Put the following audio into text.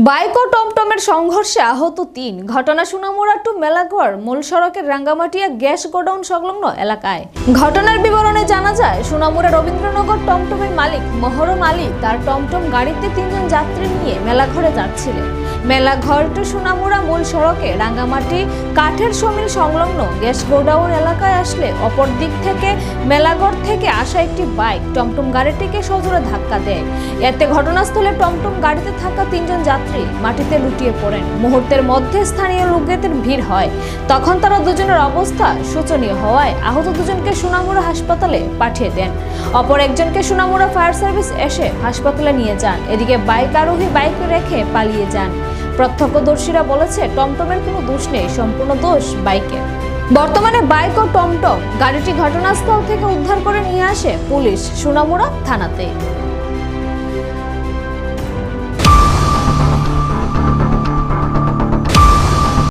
Bike ও টমটমের সংঘর্ষে আহত ৩। ঘটনা সোনামুড়া টু মেলাঘর মূল সড়কের রাঙ্গামাটিয়া গ্যাস গোডাউন সংলগ্ন এলাকায়। ঘটনার বিবরণে জানা যায়, সোনামুড়া রবীন্দ্রনগর টমটমের মালিক মহরম আলী তার টমটম গাড়িতে ৩ জন যাত্রী নিয়ে মেলাঘরে যাচ্ছিলেন। মেলাঘর টু সোনামুড়া মূল সড়কে রাঙ্গামাটি কাঠের সমিল সংলগ্ন গ্যাস গোডাউন এলাকায় আসলে অপর দিক থেকে মেলাঘর থেকে আসা একটি বাইক টমটম গাড়িটিকে সজোরে ধাক্কা দেয়। এতে ঘটনাস্থলে টমটম গাড়িতে থাকা ৩ জন যাত্রী মাটিতে লুটিয়ে পড়েন। মুহূর্তের মধ্যে স্থানীয় লোকদের ভিড় হয়। তখন তারা দুজনের অবস্থা শোচনীয় হওয়ায় আহত দুজনকে সোনামুড়া হাসপাতালে পাঠিয়ে দেন। অপর একজনকে সোনামুড়া ফায়ার সার্ভিস এসে হাসপাতালে নিয়ে যান। এদিকে বাইক আরোহী বাইক রেখে পালিয়ে যান। প্রত্যক্ষদর্শীরা বলেছে, টমটমের কোনো দোষ নেই, সম্পূর্ণ দোষ বাইকের। বর্তমানে বাইক ও টমটম গাড়িটি ঘটনাস্থল থেকে উদ্ধার করে নিয়ে আসে পুলিশ সোনামুড়া থানাতে।